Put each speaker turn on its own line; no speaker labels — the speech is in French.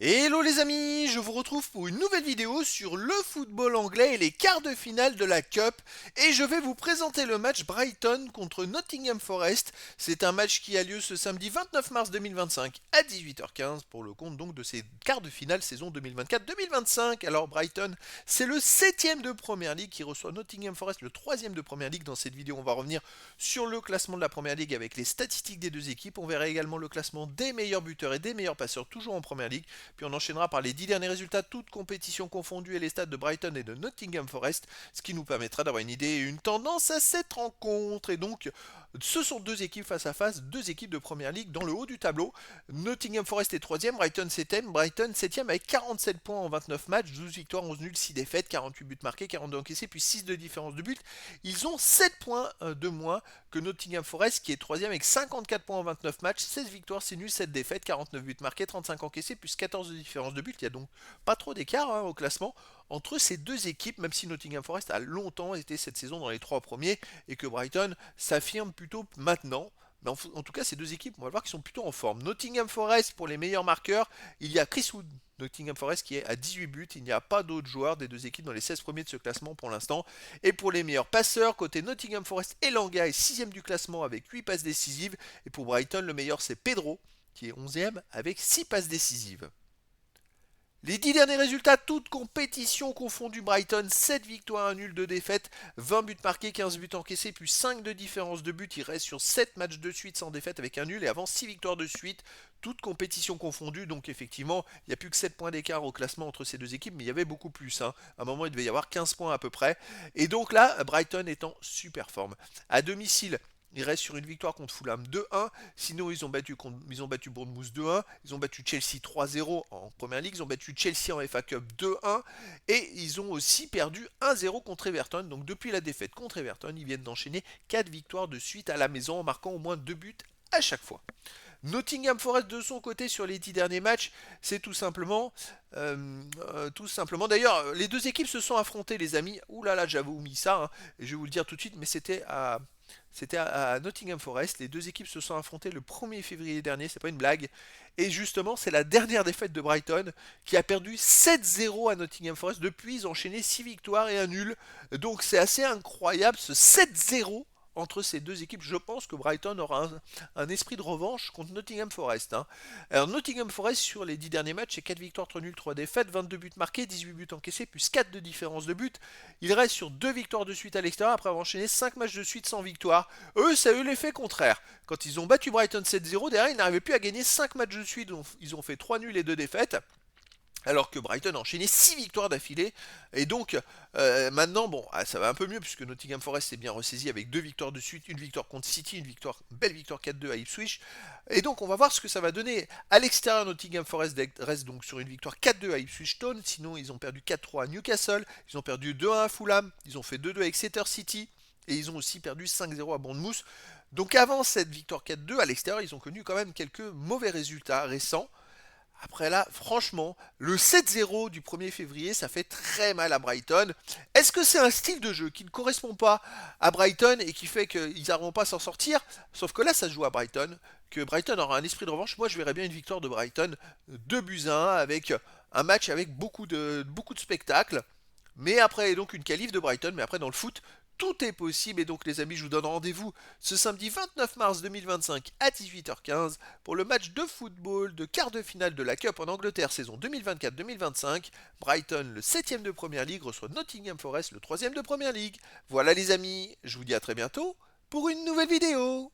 Hello les amis, je vous retrouve pour une nouvelle vidéo sur le football anglais et les quarts de finale de la Cup. Et je vais vous présenter le match Brighton contre Nottingham Forest. C'est un match qui a lieu ce samedi 29 mars 2025 à 18h15 pour le compte donc de ces quarts de finale saison 2024-2025. Alors Brighton, c'est le 7ème de Première League qui reçoit Nottingham Forest, le 3ème de Première League. Dans cette vidéo, on va revenir sur le classement de la Première League avec les statistiques des deux équipes. On verra également le classement des meilleurs buteurs et des meilleurs passeurs toujours en Première League. Puis on enchaînera par les 10 derniers résultats, toutes compétitions confondues et les stades de Brighton et de Nottingham Forest, ce qui nous permettra d'avoir une idée et une tendance à cette rencontre. Et donc, ce sont deux équipes face à face, deux équipes de Première Ligue dans le haut du tableau. Nottingham Forest est 3ème, Brighton 7ème, Brighton 7ème avec 47 points en 29 matchs, 12 victoires, 11 nuls, 6 défaites, 48 buts marqués, 42 encaissés, puis 6 de différence de but. Ils ont 7 points de moins que Nottingham Forest qui est 3ème avec 54 points en 29 matchs, 16 victoires, 6 nuls, 7 défaites, 49 buts marqués, 35 encaissés, plus 14 de différence de but. Il y a donc pas trop d'écart au classement entre ces deux équipes, même si Nottingham Forest a longtemps été cette saison dans les trois premiers et que Brighton s'affirme plutôt maintenant. Mais en tout cas, ces deux équipes, on va voir qu'ils sont plutôt en forme. Nottingham Forest, pour les meilleurs marqueurs, il y a Chris Wood, Nottingham Forest, qui est à 18 buts. Il n'y a pas d'autres joueurs des deux équipes dans les 16 premiers de ce classement pour l'instant. Et pour les meilleurs passeurs, côté Nottingham Forest, Elanga est 6ème du classement avec 8 passes décisives. Et pour Brighton, le meilleur, c'est Pedro, qui est 11ème avec 6 passes décisives. Les 10 derniers résultats, toutes compétitions confondues, Brighton, 7 victoires, 1 nul, 2 défaites, 20 buts marqués, 15 buts encaissés, plus 5 de différence de but. Il reste sur 7 matchs de suite sans défaite avec un nul et avant 6 victoires de suite, toutes compétitions confondues. Donc effectivement, il n'y a plus que 7 points d'écart au classement entre ces deux équipes, mais il y avait beaucoup plus. À un moment, il devait y avoir 15 points à peu près. Et donc là, Brighton est en super forme. À domicile, ils restent sur une victoire contre Fulham 2-1. Sinon, ils ont battu Bournemouth 2-1. Ils ont battu Chelsea 3-0 en Première Ligue. Ils ont battu Chelsea en FA Cup 2-1. Et ils ont aussi perdu 1-0 contre Everton. Donc depuis la défaite contre Everton, ils viennent d'enchaîner 4 victoires de suite à la maison en marquant au moins 2 buts à chaque fois. Nottingham Forest de son côté sur les 10 derniers matchs, c'est tout simplement. D'ailleurs, les deux équipes se sont affrontées, les amis. Ouh là là, j'avais omis ça, et je vais vous le dire tout de suite, mais c'était à Nottingham Forest. Les deux équipes se sont affrontées le 1er février dernier, c'est pas une blague. Et justement, c'est la dernière défaite de Brighton qui a perdu 7-0 à Nottingham Forest. Depuis, ils ont enchaîné 6 victoires et un nul. Donc c'est assez incroyable ce 7-0 entre ces deux équipes. Je pense que Brighton aura un esprit de revanche contre Nottingham Forest. Alors Nottingham Forest sur les 10 derniers matchs, c'est 4 victoires, 3 nuls, 3 défaites, 22 buts marqués, 18 buts encaissés, plus 4 de différence de but. Il reste sur 2 victoires de suite à l'extérieur après avoir enchaîné 5 matchs de suite sans victoire. Eux, ça a eu l'effet contraire. Quand ils ont battu Brighton 7-0, derrière, ils n'arrivaient plus à gagner 5 matchs de suite. Ils ont fait 3 nuls et 2 défaites. Alors que Brighton a enchaîné 6 victoires d'affilée. Et donc, maintenant, bon, ça va un peu mieux puisque Nottingham Forest s'est bien ressaisi avec 2 victoires de suite, une victoire contre City, une belle victoire 4-2 à Ipswich. Et donc, on va voir ce que ça va donner. À l'extérieur, Nottingham Forest reste donc sur une victoire 4-2 à Ipswich Town. Sinon, ils ont perdu 4-3 à Newcastle. Ils ont perdu 2-1 à Fulham. Ils ont fait 2-2 à Exeter City. Et ils ont aussi perdu 5-0 à Bournemouth. Donc, avant cette victoire 4-2, à l'extérieur, ils ont connu quand même quelques mauvais résultats récents. Après là, franchement, le 7-0 du 1er février, ça fait très mal à Brighton. Est-ce que c'est un style de jeu qui ne correspond pas à Brighton et qui fait qu'ils n'arriveront pas à s'en sortir? Sauf que là, ça se joue à Brighton, que Brighton aura un esprit de revanche. Moi, je verrais bien une victoire de Brighton, 2 buts à 1, avec un match avec beaucoup de spectacles. Mais après, donc une qualif de Brighton, mais après dans le foot, tout est possible. Et donc les amis, je vous donne rendez-vous ce samedi 29 mars 2025 à 18h15 pour le match de football de quart de finale de la Cup en Angleterre saison 2024-2025. Brighton, le 7ème de Première League, reçoit Nottingham Forest, le 3ème de Première League. Voilà les amis, je vous dis à très bientôt pour une nouvelle vidéo.